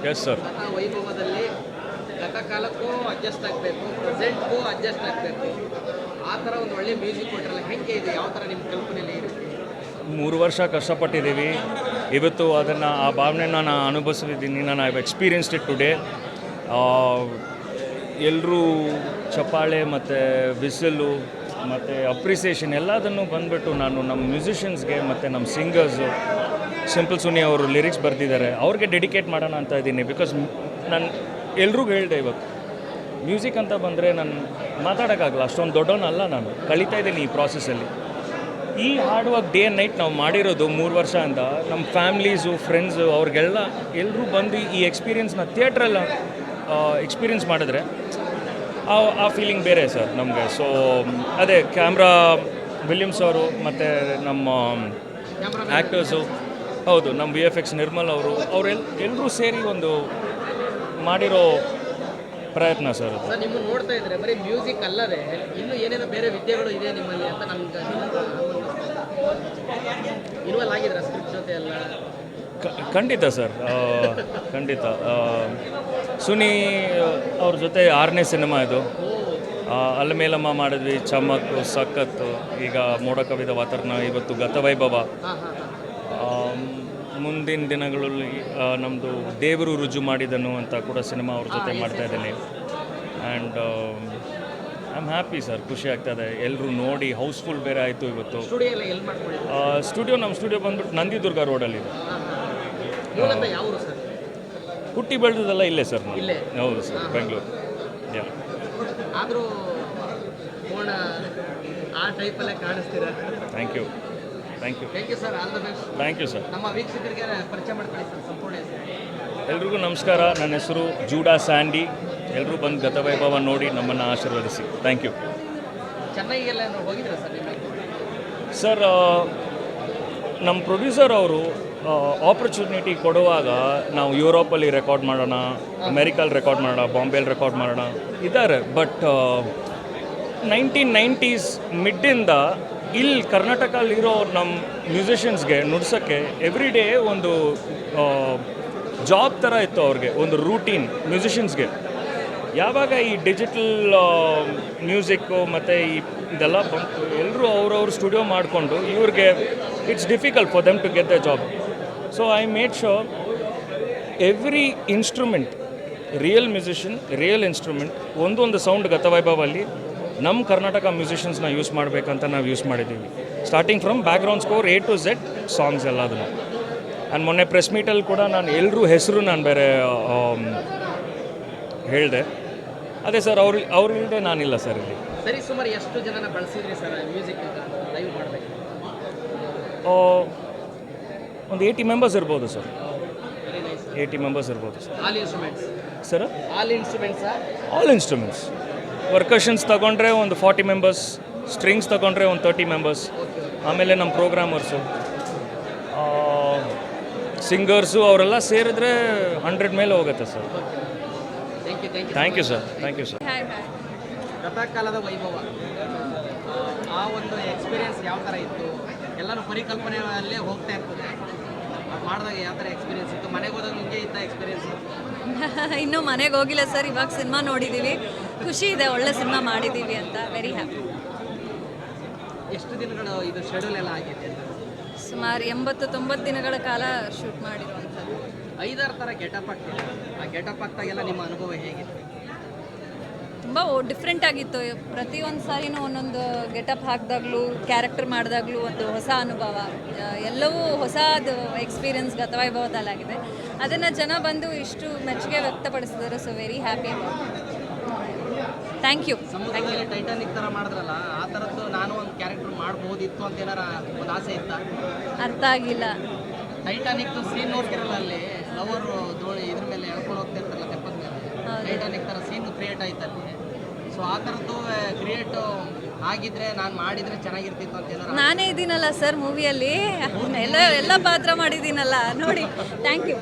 Yes sir. ಕಥಾ ವೈಭವದಲ್ಲಿ ಗತಕಾಲಕ್ಕೂ adjust ಆಗಬೇಕು, ಪ್ರೆಸೆಂಟ್ಗೂ adjust ಆಗಬೇಕು, ಆ ಥರ ಒಂದು ಒಳ್ಳೆ ಮ್ಯೂಸಿಕ್ ಕೊಟ್ಟರಲ್ಲ, ಹೆಂಗೆ ಇದೆ, ಯಾವ ಥರ ನಿಮ್ಮ ಕಲ್ಪನೆಯಲ್ಲಿ ಇರುತ್ತೆ? 3 ವರ್ಷ ಕಷ್ಟಪಟ್ಟಿದ್ದೀವಿ. ಇವತ್ತು ಅದನ್ನು ಆ ಭಾವನೆನ ನಾನು ಅನುಭವಿಸಿದ್ದೀನಿ. ನಾನು ಐ ಎಕ್ಸ್ಪೀರಿಯನ್ಸ್ಡ್ ಇಟ್ ಟುಡೇ. ಎಲ್ಲರೂ ಚಪ್ಪಾಳೆ ಮತ್ತು ವಿಸಿಲು ಮತ್ತು ಅಪ್ರಿಸಿಯೇಷನ್ ಎಲ್ಲದನ್ನು ಬಂದುಬಿಟ್ಟು ನಾನು ನಮ್ಮ ಮ್ಯೂಸಿಷಿಯನ್ಸ್ಗೆ ಮತ್ತು ನಮ್ಮ ಸಿಂಗರ್ಸು ಸಿಂಪಲ್ ಸುನಿ ಅವರು ಲಿರಿಕ್ಸ್ ಬರೆದಿದ್ದಾರೆ, ಅವ್ರಿಗೆ ಡೆಡಿಕೇಟ್ ಮಾಡೋಣ ಅಂತ ಇದ್ದೀನಿ. ಬಿಕಾಸ್ ನಾನು ಎಲ್ರಿಗೂ ಹೇಳಿದೆ, ಇವತ್ತು ಮ್ಯೂಸಿಕ್ ಅಂತ ಬಂದರೆ ನಾನು ಮಾತಾಡೋಕ್ಕಾಗಲ್ಲ, ಅಷ್ಟೊಂದು ದೊಡ್ಡವನಲ್ಲ, ನಾನು ಕಲಿತಾ ಇದ್ದೀನಿ ಈ ಪ್ರಾಸೆಸ್ಸಲ್ಲಿ. ಈ hard work day and night ನಾವು ಮಾಡಿರೋದು 3 ವರ್ಷ ಅಂತ ನಮ್ಮ ಫ್ಯಾಮ್ಲೀಸು ಫ್ರೆಂಡ್ಸು ಅವ್ರಿಗೆಲ್ಲ ಎಲ್ಲರೂ ಬಂದು ಈ ಎಕ್ಸ್ಪೀರಿಯೆನ್ಸ್ನ ಥಿಯೇಟ್ರೆಲ್ಲ ಎಕ್ಸ್ಪೀರಿಯೆನ್ಸ್ ಮಾಡಿದ್ರೆ ಆ ಫೀಲಿಂಗ್ ಬೇರೆ ಸರ್ ನಮಗೆ. ಸೊ ಅದೇ ಕ್ಯಾಮ್ರಾ ವಿಲಿಯಮ್ಸ್ ಅವರು ಮತ್ತು ನಮ್ಮ ಆ್ಯಕ್ಟರ್ಸು, ಹೌದು ನಮ್ಮ VFX ನಿರ್ಮಲ್ ಅವರೆಲ್ಲರೂ ಸೇರಿ ಒಂದು ಮಾಡಿರೋ ಪ್ರಯತ್ನ ಸರ್ ಅದು. ಸರ್, ನಿಮ್ಮನ್ನು ನೋಡ್ತಾ ಇದ್ರೆ ಬರೀ ಮ್ಯೂಸಿಕ್ ಅಲ್ಲದೆ ಇನ್ನೂ ಏನೇನೋ ಬೇರೆ ವಿದ್ಯೆಗಳು ಇದೆ ನಿಮ್ಮಲ್ಲಿ ಅಂತ ನಮ್ಗೆ ಇನ್ವಾಲ್ವ್ ಆಗಿದ್ರೆ ಸ್ಕ್ರಿಪ್ಟ್ ಜೊತೆ ಎಲ್ಲ? ಖಂಡಿತ ಸರ್, ಖಂಡಿತ. ಸುನಿ ಅವ್ರ ಜೊತೆ 6ನೇ ಸಿನಿಮಾ ಇದು. ಅಲ್ಲ ಮೇಲಮ್ಮ ಮಾಡಿದ್ವಿ, ಚಮಕ್, ಸಖತ್ತು, ಈಗ ಮೋಡ ಕವಿದ ವಾತಾವರಣ, ಇವತ್ತು ಗತವೈಭವ. ಮುಂದಿನ ದಿನಗಳಲ್ಲಿ ನಮ್ಮದು ದೇವರು ರುಜು ಮಾಡಿದನು ಅಂತ ಕೂಡ ಸಿನಿಮಾ ಅವ್ರ ಜೊತೆ ಮಾಡ್ತಾಯಿದ್ದೀನಿ. And I am happy sir, ಖುಷಿ ಆಗ್ತಾಯಿದೆ. ಎಲ್ಲರೂ ನೋಡಿ ಹೌಸ್ಫುಲ್ ಬೇರೆ ಆಯಿತು ಇವತ್ತು. ಸ್ಟುಡಿಯೋ ನಮ್ಮ ಸ್ಟುಡಿಯೋ ಬಂದ್ಬಿಟ್ಟು ನಂದಿದುರ್ಗ ರೋಡಲ್ಲಿದೆ. ಹುಟ್ಟಿ ಬೆಳೆದದೆಲ್ಲ ಇಲ್ಲೇ ಸರ್. ಹೌದು ಸರ್, ಬೆಂಗಳೂರು. ಆದರೂ ಆ ಟೈಪಲ್ಲೇ ಕಾಣಿಸ್ತೀರಾ. Thank you sir, all the best. Thank you sir. ನಮ್ಮ ವೀಕ್ಷಕರಿಗೆ ಪರಿಚಯ ಮಾಡ್ಕೊಳ್ಳಿ ಸರ್, ಸಂಪೂರ್ಣ ಹೆಸರು. ಎಲ್ರಿಗೂ ನಮಸ್ಕಾರ, ನನ್ನ ಹೆಸರು ಜೂಡಾ ಸ್ಯಾಂಡಿ. ಎಲ್ಲರೂ ಬಂದು ಗತವೈಭವ ನೋಡಿ ನಮ್ಮನ್ನು ಆಶೀರ್ವದಿಸಿ. Thank you. ಚೆನ್ನೈಗೆಲ್ಲ ಹೋಗಿದ್ದೀರಾ ಸರ್ ನೀವು? ಸರ್, ನಮ್ಮ ಪ್ರೊಡ್ಯೂಸರ್ ಅವರು ಆಪರ್ಚುನಿಟಿ ಕೊಡುವಾಗ ನಾವು ಯುರೋಪಲ್ಲಿ ರೆಕಾರ್ಡ್ ಮಾಡೋಣ, ಅಮೆರಿಕಲ್ಲಿ ರೆಕಾರ್ಡ್ ಮಾಡೋಣ, ಬಾಂಬೆಯಲ್ಲಿ ರೆಕಾರ್ಡ್ ಮಾಡೋಣ ಇದ್ದಾರೆ. ಬಟ್ 1990s ಮಿಡ್ಡಿಂದ ಇಲ್ಲಿ ಕರ್ನಾಟಕಲ್ಲಿರೋ ನಮ್ಮ ಮ್ಯೂಸಿಷಿಯನ್ಸ್ಗೆ ನುಡ್ಸೋಕ್ಕೆ ಎವ್ರಿ ಡೇ ಒಂದು ಜಾಬ್ ಥರ ಇತ್ತು ಅವ್ರಿಗೆ, ಒಂದು ರೂಟೀನ್ ಮ್ಯೂಸಿಷಿಯನ್ಸ್ಗೆ. ಯಾವಾಗ ಈ ಡಿಜಿಟಲ್ ಮ್ಯೂಸಿಕ್ಕು ಮತ್ತು ಇದೆಲ್ಲ ಬಂತು, ಎಲ್ಲರೂ ಅವ್ರವ್ರ ಸ್ಟುಡಿಯೋ ಮಾಡಿಕೊಂಡು ಇವ್ರಿಗೆ it's difficult for them to get the job. So I made sure every instrument, real musician, real instrument, ಒಂದೊಂದು ಸೌಂಡ್ ಗತವೈಭವಲ್ಲಿ ನಮ್ಮ ಕರ್ನಾಟಕ ಮ್ಯೂಸಿಷಿಯನ್ಸ್ನ ಯೂಸ್ ಮಾಡಬೇಕಂತ ನಾವು ಯೂಸ್ ಮಾಡಿದ್ದೀವಿ. Starting from background score A to Z songs ಎಲ್ಲದನ್ನು. ಆ್ಯಂಡ್ ಮೊನ್ನೆ ಪ್ರೆಸ್ ಮೀಟಲ್ಲಿ ಕೂಡ ನಾನು ಎಲ್ಲರೂ ಹೆಸರು ನಾನು ಬೇರೆ ಹೇಳಿದೆ. ಅದೇ ಸರ್, ಅವ್ರು ಇಲ್ಲದೆ ನಾನಿಲ್ಲ ಸರ್ ಇಲ್ಲಿ. ಸರಿ, ಸುಮಾರು ಎಷ್ಟು ಜನನ ಬಳಸಿದ್ರಿ ಸರ್ ಮ್ಯೂಸಿಕ್ ಲೈವ್ ಮಾಡಬೇಕು? ಒಂದು 80 ಮೆಂಬರ್ಸ್ ಇರ್ಬೋದು ಸರ್. 80 ಮೆಂಬರ್ಸ್ ಇರ್ಬೋದು sir. All instruments sir? All instruments. Percussions ತೊಗೊಂಡ್ರೆ ಒಂದು 40 ಮೆಂಬರ್ಸ್, ಸ್ಟ್ರಿಂಗ್ಸ್ ತೊಗೊಂಡ್ರೆ ಒಂದು 30 ಮೆಂಬರ್ಸ್, ಆಮೇಲೆ ನಮ್ಮ ಪ್ರೋಗ್ರಾಮರ್ಸು, ಸಿಂಗರ್ಸು ಅವರೆಲ್ಲ ಸೇರಿದ್ರೆ 100 ಮೇಲೆ ಹೋಗುತ್ತೆ ಸರ್. Thank you sir. ಗತಕಾಲದ ವೈಭವ, ಆ ಒಂದು ಎಕ್ಸ್ಪೀರಿಯನ್ಸ್ ಯಾವ ಥರ ಇತ್ತು? ಎಲ್ಲನೂ ಪರಿಕಲ್ಪನೆಯಲ್ಲೇ ಹೋಗ್ತಾ ಇರ್ತದೆ. ಅದು ಮಾಡಿದಾಗ ಯಾವ ಥರ ಎಕ್ಸ್ಪೀರಿಯನ್ಸ್ ಇತ್ತು? ಮನೆಗೆ ಹೋದಾಗ ನಿಮಗೆ ಇತ್ತ ಎಕ್ಸ್ಪೀರಿಯನ್ಸ್? ಇನ್ನೂ ಮನೆಗೆ ಹೋಗಿಲ್ಲ ಸರ್, ಇವಾಗ ಸಿನಿಮಾ ನೋಡಿದ್ದೀವಿ, ಖುಷಿ ಇದೆ, ಒಳ್ಳೆ ಸಿನಿಮಾ ಮಾಡಿದ್ದೀವಿ ಅಂತ, ವೆರಿ ಹ್ಯಾಪಿ. ಎಷ್ಟು ದಿನಗಳು ಇದು ಶೆಡ್ಯೂಲ್ ಎಲ್ಲ ಆಗಿದೆ? ಸುಮಾರು 80-90 ದಿನಗಳ ಕಾಲ ಶೂಟ್ ಮಾಡಿರುವಂಥದ್ದು. 5-6 ಥರ ಗೆಟಪ್ ಆಗ್ತಿದೆ. ಆ ಗೆಟಪ್ ಆಗ್ತಾಗೆಲ್ಲ ನಿಮ್ಮ ಅನುಭವ ಹೇಗಿತ್ತು? ತುಂಬ ಡಿಫ್ರೆಂಟ್ ಆಗಿತ್ತು. ಪ್ರತಿಯೊಂದು ಸಾರಿನೂ ಒಂದೊಂದು ಗೆಟಪ್ ಹಾಕಿದಾಗಲೂ, ಕ್ಯಾರೆಕ್ಟರ್ ಮಾಡಿದಾಗಲೂ ಒಂದು ಹೊಸ ಅನುಭವ, ಎಲ್ಲವೂ ಹೊಸದು ಎಕ್ಸ್ಪೀರಿಯನ್ಸ್ ಗತವೈಭವದಲ್ಲಾಗಿದೆ. ಅದನ್ನು ಜನ ಬಂದು ಇಷ್ಟು ಮೆಚ್ಚುಗೆ ವ್ಯಕ್ತಪಡಿಸಿದ್ದಾರೆ. So very happy. Thank you. ಸಮುದ್ರದಲ್ಲಿ ಟೈಟಾನಿಕ್ ಥರ ಮಾಡಿದ್ರಲ್ಲ, ಆ ಥರದ್ದು ನಾನು ಒಂದು ಕ್ಯಾರೆಕ್ಟರ್ ಮಾಡ್ಬೋದಿತ್ತು ಅಂತ ಏನಾರ ಒಂದು ಆಸೆ ಇತ್ತ? ಅರ್ಥ ಆಗಿಲ್ಲ. ಟೈಟಾನಿಕ್ ಸೀನ್ ನೋಡ್ತಿರಲ್ಲ, ಅಲ್ಲಿ ಲವರು ದೋಣಿ ಇದ್ರ ಮೇಲೆ ಎಳ್ಕೊಂಡು ಹೋಗ್ತಿರ್ತಾರಲ್ಲ ತೆಪ್ಪದ ಮೇಲೆ, ಟೈಟಾನಿಕ್ ಥರ ಸೀನ್ ಕ್ರಿಯೇಟ್ ಆಯ್ತಲ್ಲಿ. ಸೊ ಆ ಥರದ್ದು ಕ್ರಿಯೇಟ್ ಆಗಿದ್ರೆ ನಾನು ಮಾಡಿದರೆ ಚೆನ್ನಾಗಿರ್ತಿತ್ತು ಅಂತ ಏನಾರ? ನಾನೇ ಇದ್ದೀನಲ್ಲ ಸರ್ ಮೂವಿಯಲ್ಲಿ, ಎಲ್ಲ ಪಾತ್ರ ಮಾಡಿದ್ದೀನಲ್ಲ ನೋಡಿ. Thank you.